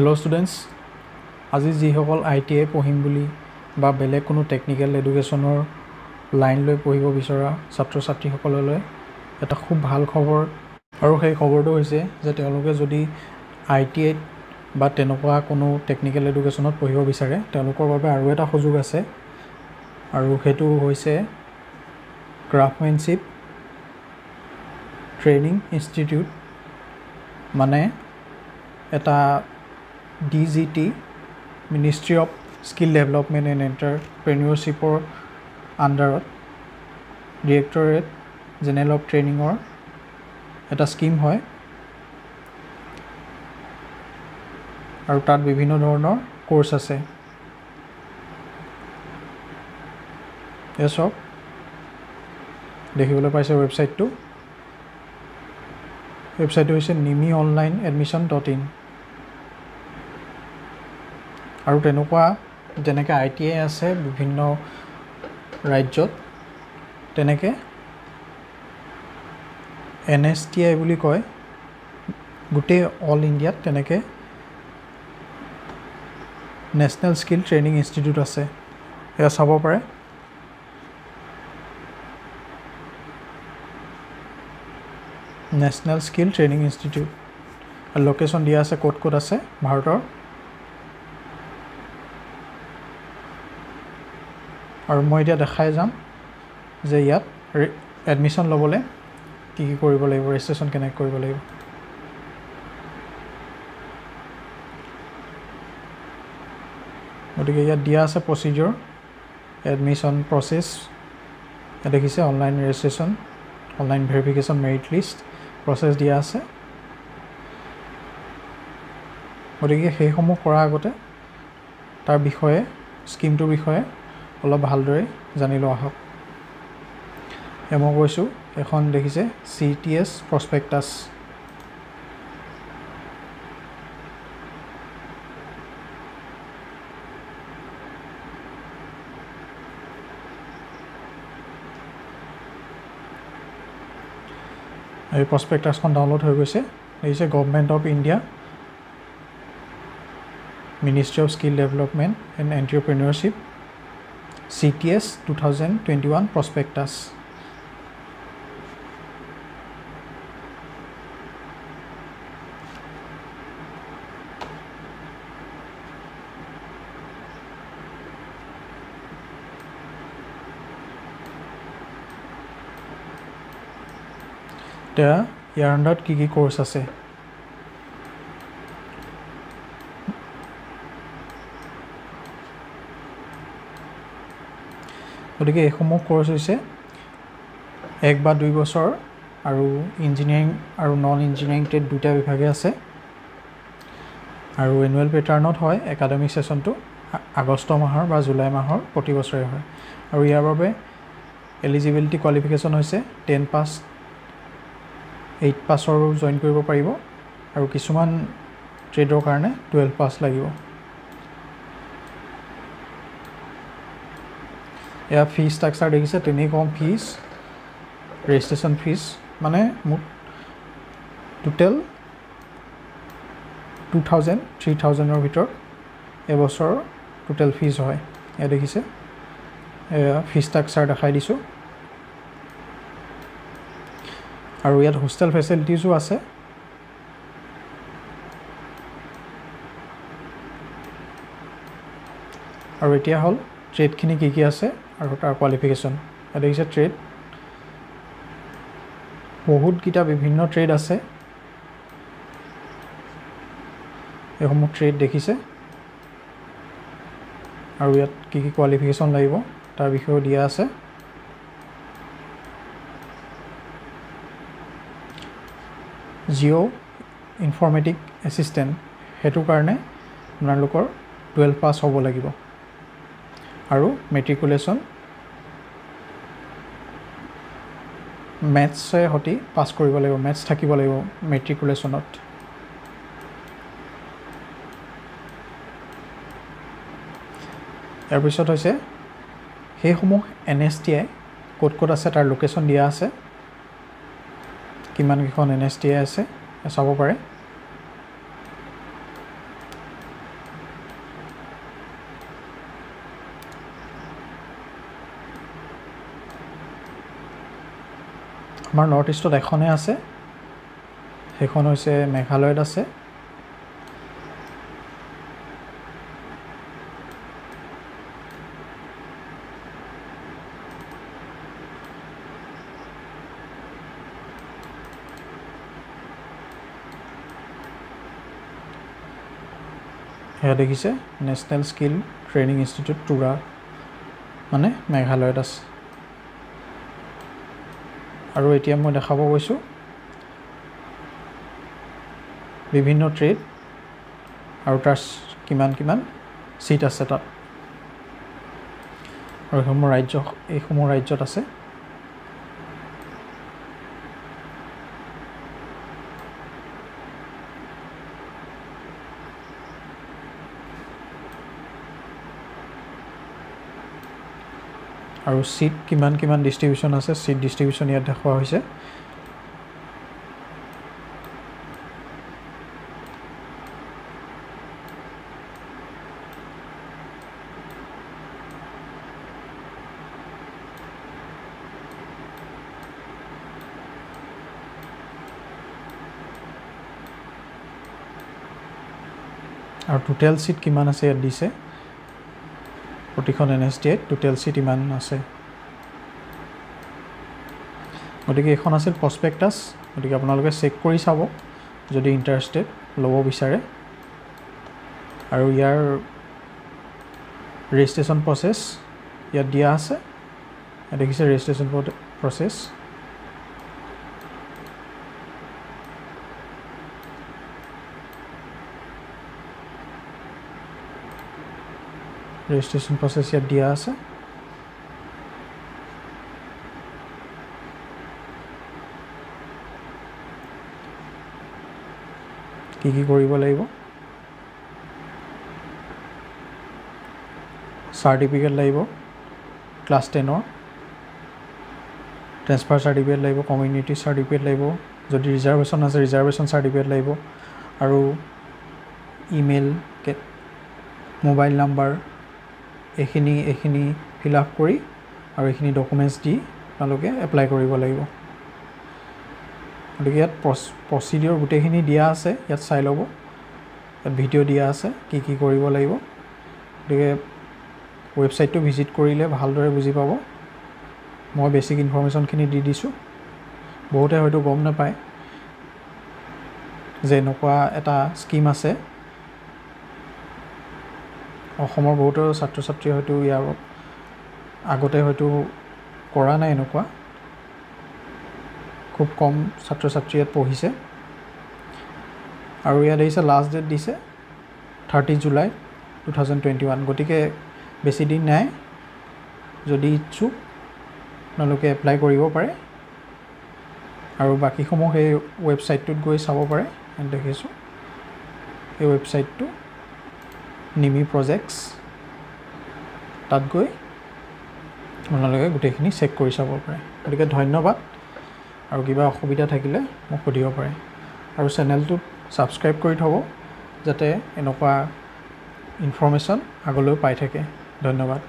Hello students, আজি যিসকল ITI পঢ়িম বুলি বা বেলেগ কোনো টেকনিক্যাল এডুকেশ্যনৰ লাইন লৈ পঢ়িব বিচৰা ছাত্ৰ ছাত্ৰীসকললৈ এটা খুব ভাল খবৰ আৰু সেই খবৰটো হৈছে যে তেওঁলোকে যদি ITI বা তেনেকুৱা কোনো টেকনিক্যাল এডুকেশ্যনত পঢ়িব বিচাৰে তেওঁলোকৰ বাবে আৰু এটা সুযোগ আছে আৰু সেইটো হৈছে ক্ৰাফ্টমেনশ্বিপ ট্ৰেইনিং ইনষ্টিটিউট মানে এটা DGT Ministry of Skill Development and Entrepreneurshipৰ আণ্ডাৰত Directorate General of Trainingৰ এটা স্কিম হয় আৰু তাত বিভিন্ন ধৰণৰ কোৰ্স আছে এসব দেখিবলৈ পাইছে ৱেবছাইটটো হৈছে nimiOnlineAdmission.in আৰু তেনেকুৱা যেনেকৈ ITI আছে বিভিন্ন ৰাজ্যত তেনেকৈ NSTI বুলি কয় গোটেই অল ইণ্ডিয়াত তেনেকৈ নেশ্যনেল স্কিল ট্ৰেইনিং ইনষ্টিটিউট আছে এয়া চাব পাৰে national skill training institute location দিয়া আছে ক'ত ক'ত আছে ভাৰতৰ আৰু মই এতিয়া দেখাই যাম যে ইয়াত এডমিশ্যন ল'বলৈ কি কি কৰিব লাগিব ৰেজিষ্ট্ৰেশ্যন কেনেকৈ কৰিব লাগিব গতিকে ইয়াত দিয়া আছে প্ৰচিডিউৰ এডমিশ্যন প্ৰচেছ ইয়াত দেখিছে online registration online verification merit list process দিয়া আছে গতিকে সেইসমূহ কৰাৰ আগতে তাৰ বিষয়ে স্কিমটোৰ বিষয়ে অলপ ভালদৰে জানি লোৱা হওক মই কৈছোঁ এখন দেখিছে CTS প্ৰস্পেক্টাছ এই প্ৰস্পেক্টাছখন ডাউনলোড হৈ গৈছে দেখিছে government of India ministry of skill development and entrepreneurship CTS 2021 prospectus এতিয়া ইয়াৰ আণ্ডাৰত কি কি কোৰ্স আছে গতিকে এইসমূহ কোৰ্স হৈছে 1 বা 2 বছৰ আৰু ইঞ্জিনিয়াৰিং আৰু নন ইঞ্জিনিয়াৰিং ট্ৰেড দুটা বিভাগে আছে আৰু এনুৱেল পেটাৰ্ণত হয় একাডেমিক সেশনটো আগষ্ট মাহৰ বা জুলাই মাহৰ প্ৰতি বছৰে হয় আৰু ইয়াৰ বাবে এলিজিবিলিটি কোৱালিফিকেশ্যন হৈছে 10 পাছ 8 পাছৰ জয়েন কৰিব পাৰিব আৰু কিছুমান ট্ৰেডৰ কাৰণে 12 পাছ লাগিব এয়া ফি ষ্ট্ৰাকচাৰ দেখিছে তেনেই কম ফিজ ৰেজিষ্ট্ৰেশ্যন ফিজ মানে মুঠ টোটেল 2000 3000ৰ ভিতৰত এবছৰৰ টোটেল ফিজ হয় এয়া দেখিছে এয়া ফি ষ্ট্ৰাকচাৰ দেখাই দিছোঁ আৰু ইয়াত হোষ্টেল ফেচিলিটিজো আছে আৰু এতিয়া হ'ল ট্ৰেডখিনি কি কি আছে আৰু তাৰ কোৱালিফিকেশ্যন ইয়াত দেখিছে ট্ৰেড বহুতকেইটা বিভিন্ন ট্ৰেড আছে এইসমূহ ট্ৰেড দেখিছে আৰু ইয়াত কি কি কোৱালিফিকেশ্যন লাগিব তাৰ বিষয়েও দিয়া আছে জিঅ' ইনফৰ্মেটিক এছিষ্টেণ্ট সেইটো কাৰণে আপোনালোকৰ 12 পাছ হ'ব লাগিব আৰু মেট্ৰিকুলেশ্যন মেথছে সৈতে পাছ কৰিব লাগিব মেথছ থাকিব লাগিব মেট্ৰিকুলেশ্যনত ইয়াৰ পিছত হৈছে সেইসমূহ NSTI ক'ত ক'ত আছে তাৰ লোকেশ্যন দিয়া আছে কিমান কেইখন NSTI আছে চাব পাৰে আমাৰ নৰ্থ ইষ্টত এখনেই আছে, সেইখন হৈছে মেঘালয়ত আছে। সেয়া দেখিছে নেশ্যনেল স্কিল ট্ৰেইনিং ইনষ্টিটিউট টুৰা, মানে মেঘালয়ত আছে। আৰু এতিয়া মই দেখাব গৈছোঁ বিভিন্ন ট্ৰেড আৰু তাৰ কিমান চিট আছে তাত, আৰু এইসমূহ ৰাজ্যত আছে। আৰু চিট কিমান ডিষ্ট্ৰিবিউশ্যন আছে, চিট ডিষ্ট্ৰিবিউশ্যন ইয়াত দেখুওৱা হৈছে। আৰু টোটেল চিট কিমান আছে ইয়াত দিছে, প্ৰতিখন NSDত টোটেল চিট ইমান আছে। গতিকে এইখন আছিল প্ৰস্পেক্টাছ, গতিকে আপোনালোকে চেক কৰি চাব যদি ইণ্টাৰেষ্টেড ল'ব বিচাৰে। আৰু ইয়াৰ ৰেজিষ্ট্ৰেশ্যন প্ৰচেছ ইয়াত দিয়া আছে, দেখিছে ৰেজিষ্ট্ৰেশ্যন প্ৰচেছ। ৰেজিষ্ট্ৰেশ্যন প্ৰচেছ ইয়াত দিয়া আছে। কি কৰিব লাগিব, চাৰ্টিফিকেট লাগিব ক্লাছ 10ৰ, ট্ৰেন্সফাৰ চাৰ্টিফিকেট লাগিব, কমিউনিটি চাৰ্টিফিকেট লাগিব, যদি ৰিজাৰ্ভেশ্যন আছে ৰিজাৰ্ভেশ্যন চাৰ্টিফিকেট লাগিব, আৰু ইমেইল, মোবাইল নাম্বাৰ, এইখিনি ফিল আপ কৰি আৰু এইখিনি ডকুমেণ্টছ দি আপোনালোকে এপ্লাই কৰিব লাগিব। গতিকে ইয়াত প্ৰচিডিঅ'ৰ গোটেইখিনি দিয়া আছে, ইয়াত চাই ল'ব, ইয়াত ভিডিঅ' দিয়া আছে কি কৰিব লাগিব। গতিকে ৱেবছাইটটো ভিজিট কৰিলে ভালদৰে বুজি পাব। মই বেছিক ইনফৰ্মেশ্যনখিনি দি দিছোঁ। বহুতে হয়তো গম নাপায় যে এনেকুৱা এটা স্কিম আছে। অসমৰ বহুতো ছাত্ৰ ছাত্ৰীয়ে হয়তো ইয়াৰ আগতে হয়তো কৰা নাই, এনেকুৱা খুব কম ছাত্ৰ ছাত্ৰী ইয়াত পঢ়িছে। আৰু ইয়াত আহিছে লাষ্ট ডেট দিছে 30 জুলাই 2021। গতিকে বেছি দিন নাই, যদি ইচ্ছুক আপোনালোকে এপ্লাই কৰিব পাৰে। আৰু বাকীসমূহ সেই ৱেবছাইটটোত গৈ চাব পাৰে। দেখিছোঁ এই ৱেবছাইটটো নিমি প্ৰজেক্টছ, তাত গৈ আপোনালোকে গোটেইখিনি চেক কৰি চাব পাৰে। গতিকে ধন্যবাদ, আৰু কিবা অসুবিধা থাকিলে মোক সুধিব পাৰে। আৰু চেনেলটোত ছাবস্ক্ৰাইব কৰি থ'ব যাতে এনেকুৱা ইনফৰ্মেশ্যন আগলৈও পাই থাকে। ধন্যবাদ।